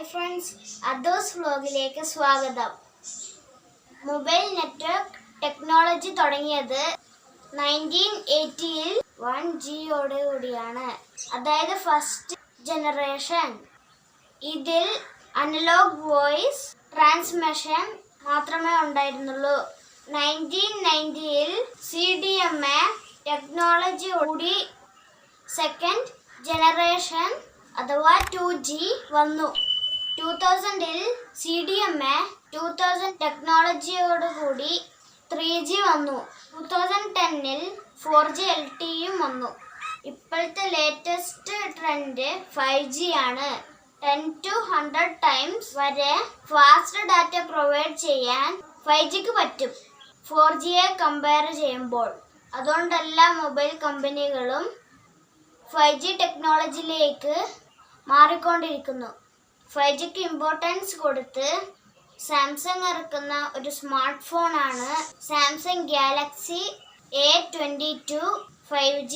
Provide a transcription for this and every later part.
Hi friends, അദോസ് വ്ലോഗിലേക്ക് സ്വാഗതം. Mobile network technology തുടങ്ങിയത് 1980-ൽ 1G കൂടിയാണ്, അതായത് ഫസ്റ്റ് ജനറേഷൻ. ഇതിൽ അനലോഗ് വോയിസ് ട്രാൻസ്മിഷൻ മാത്രമേ ഉണ്ടായിരുന്നുള്ളൂ. 1990-ൽ CDMA ടെക്നോളജി കൂടി സെക്കൻഡ് ജനറേഷൻ അഥവാ 2G വന്നു. 2000-ൽ CDMA 2000 ടെക്നോളജിയോടുകൂടി 3G വന്നു. 2010-ൽ 4G LTEയും വന്നു. ഇപ്പോഴത്തെ ലേറ്റസ്റ്റ് ട്രെൻഡ് 5G ആണ്. 10 to 100 times വരെ ഫാസ്റ്റ് ഡാറ്റ പ്രൊവൈഡ് ചെയ്യാൻ 5Gക്ക് പറ്റും 4Gയെ കമ്പയർ ചെയ്യുമ്പോൾ. അതുകൊണ്ട് എല്ലാ മൊബൈൽ കമ്പനികളും 5G ടെക്നോളജിയിലേക്ക് മാറിക്കൊണ്ടിരിക്കുന്നു. 5Gക്ക് ഇമ്പോർട്ടൻസ് കൊടുത്ത് സാംസങ് ഇറക്കുന്ന ഒരു സ്മാർട്ട് ഫോണാണ് Samsung Galaxy A22 5G.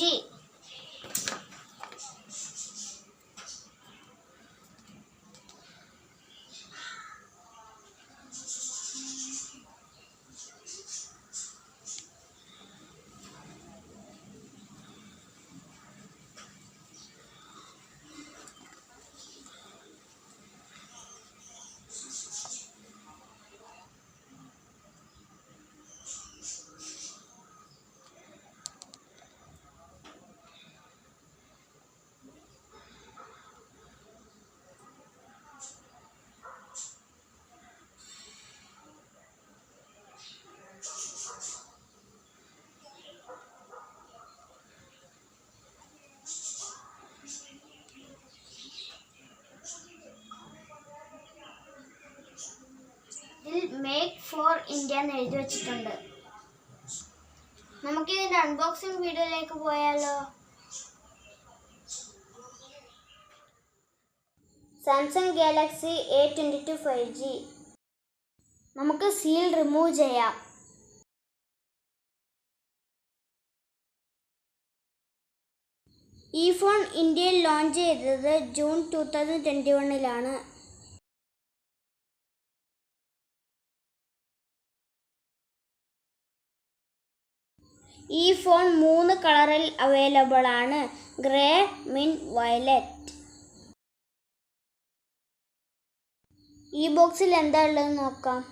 Make for India എന്ന് എഴുതി വെച്ചിട്ടുണ്ട്. നമുക്ക് ഇതിന്റെ അൺബോക്സിംഗ് വീഡിയോയിലേക്ക് പോയാലോ. Samsung Galaxy A22 5G. നമുക്ക് സീൽ റിമൂവ് ചെയ്യാം. ഈ ഫോൺ ഇന്ത്യയിൽ ലോഞ്ച് ചെയ്തത് ജൂൺ 2021-ലാണ്. ഈ ഫോൺ 3 കളറിൽ അവൈലബിൾ ആണ്: ഗ്രേ, മിന്റ്, വയലറ്റ്. ഈ ബോക്സിൽ എന്താ ഉള്ളതെന്ന് നോക്കാം.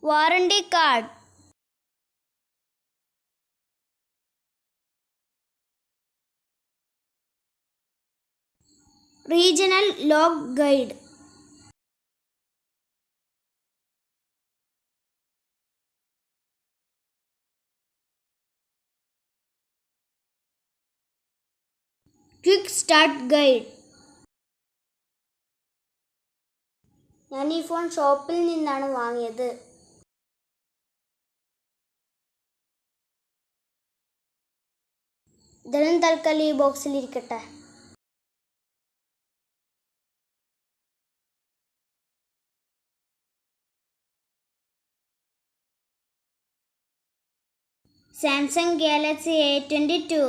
Warranty card, regional log guide, quick start guide. ഞാൻ ഈ ഫോൺ ഷോപ്പിൽ നിന്നാണ് വാങ്ങിയത്. ഇതെല്ലാം തൽക്കാലം ഈ ബോക്സിൽ ഇരിക്കട്ടെ. Samsung Galaxy A22.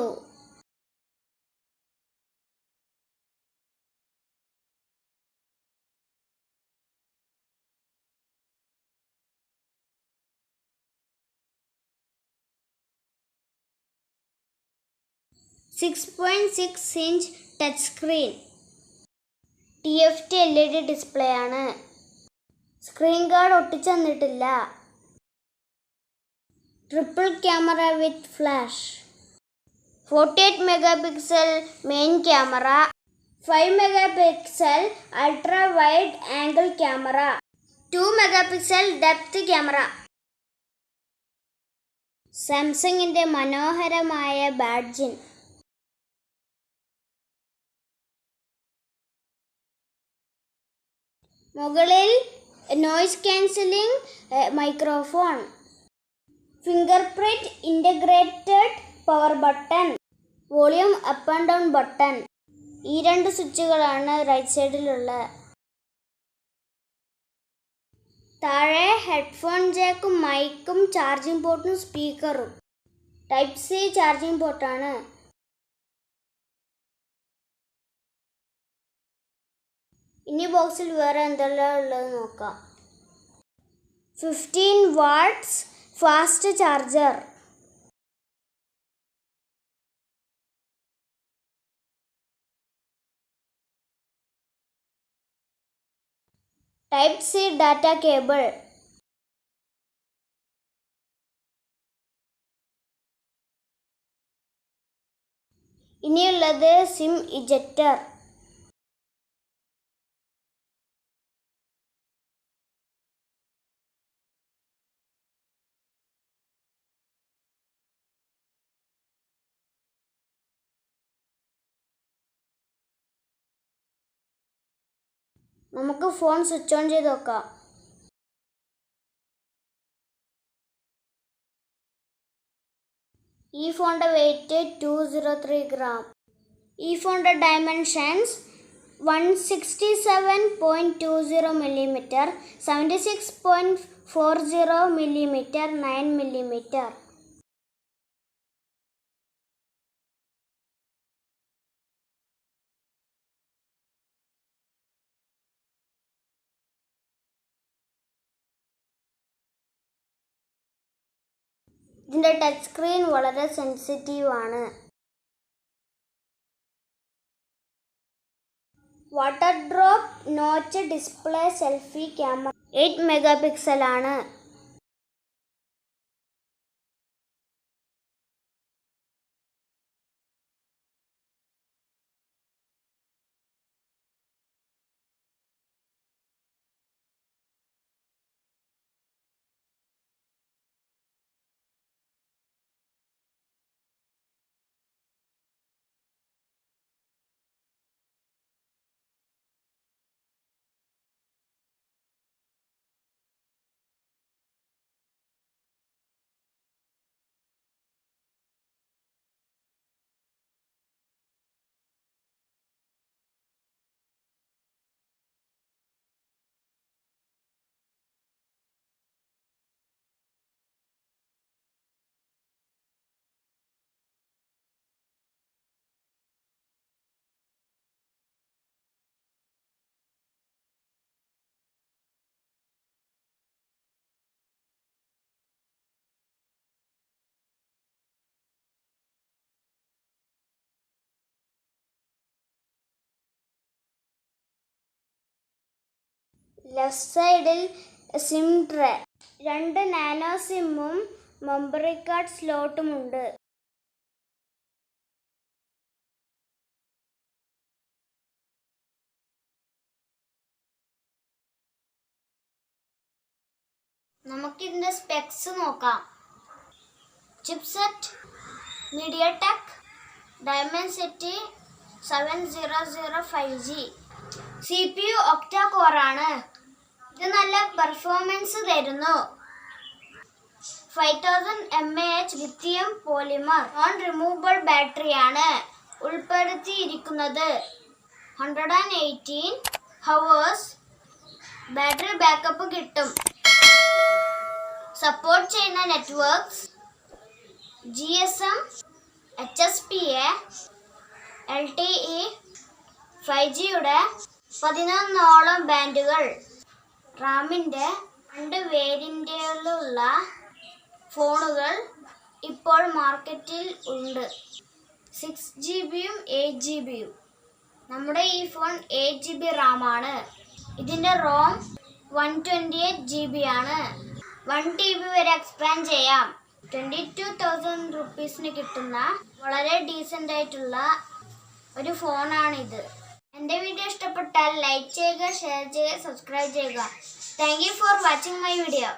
.6 touch screen, TFT LED display ആണ്. സ്ക്രീൻ ഗാർഡ് ഒട്ടിച്ചു തന്നിട്ടില്ല. Triple camera with flash, 48 megapixel main camera, 5 megapixel ultra wide angle camera, 2 megapixel depth camera. സാംസങ്ങിന്റെ മനോഹരമായ ബാഡ്ജിൻ. മുകളിൽ noise cancelling microphone, fingerprint integrated power button, volume up and down button. ഈ രണ്ട് സ്വിച്ചുകളാണ് right സൈഡിലുള്ള. താഴെ ഹെഡ്ഫോൺ ജാക്കും മൈക്കും ചാർജിംഗ് പോർട്ടും സ്പീക്കറും. ടൈപ്പ് സി ചാർജിംഗ് പോർട്ടാണ്. ഇനി ബോക്സിൽ വേറെ എന്തെല്ലാം ഉള്ളത് നോക്കാം. 15 watts fast charger, type C data cable, ഇനിയുള്ളത് സിം ഇജക്ടർ. നമുക്ക് ഫോൺ സ്വിച്ച് ഓൺ ചെയ്ത് നോക്കാം. ഈ ഫോണിൻ്റെ വെയിറ്റ് 203 ഗ്രാം. ഈ ഫോണിൻ്റെ ഡയമെൻഷൻസ് 167.20 മില്ലിമീറ്റർ, 76.40 മില്ലിമീറ്റർ, 9 മില്ലിമീറ്റർ. ഇതിൻ്റെ ടച്ച് സ്ക്രീൻ വളരെ സെൻസിറ്റീവ് ആണ്. Water drop notch display, selfie camera, 8 mega pixel ആണ്. ലെഫ്റ്റ് സൈഡിൽ സിം ട്രേ, 2 നാനോ സിമ്മും മെമ്മറിക്കാർഡ് സ്ലോട്ടുമുണ്ട്. നമുക്കിതിൻ്റെ സ്പെക്സ് നോക്കാം. Chipset MediaTek Dimensity 7005G. CPU Octa-core ആണ്. ഇത് നല്ല പെർഫോമൻസ് തരുന്നു. 5000 mAh lithium polymer non removable ബാറ്ററിയാണ് ഉൾപ്പെടുത്തിയിരിക്കുന്നത്. 118 hours ബാറ്ററി ബാക്കപ്പ് കിട്ടും. സപ്പോർട്ട് ചെയ്യുന്ന നെറ്റ്വർക്ക്സ് GSM, HSPA, LTE, 5Gയുടെ 11ഓളം ബാൻഡുകൾ. റാമിൻ്റെ 2 വേരിയന്റുകളുള്ള ഫോണുകൾ ഇപ്പോൾ മാർക്കറ്റിൽ ഉണ്ട്. 6GBയും 8GBയും. നമ്മുടെ ഈ ഫോൺ 8GB റാമാണ്. ഇതിൻ്റെ റോം 128GB ആണ്. 1TB വരെ എക്സ്പാൻഡ് ചെയ്യാം. 22,000 റുപ്പീസിന് കിട്ടുന്ന വളരെ ഡീസൻ്റ് ആയിട്ടുള്ള ഒരു ഫോണാണിത്. എൻ്റെ വീഡിയോ ഇഷ്ടപ്പെട്ടാൽ ലൈക്ക് ചെയ്യുക, ഷെയർ ചെയ്യുക, സബ്സ്ക്രൈബ് ചെയ്യുക. Thank you for watching my video.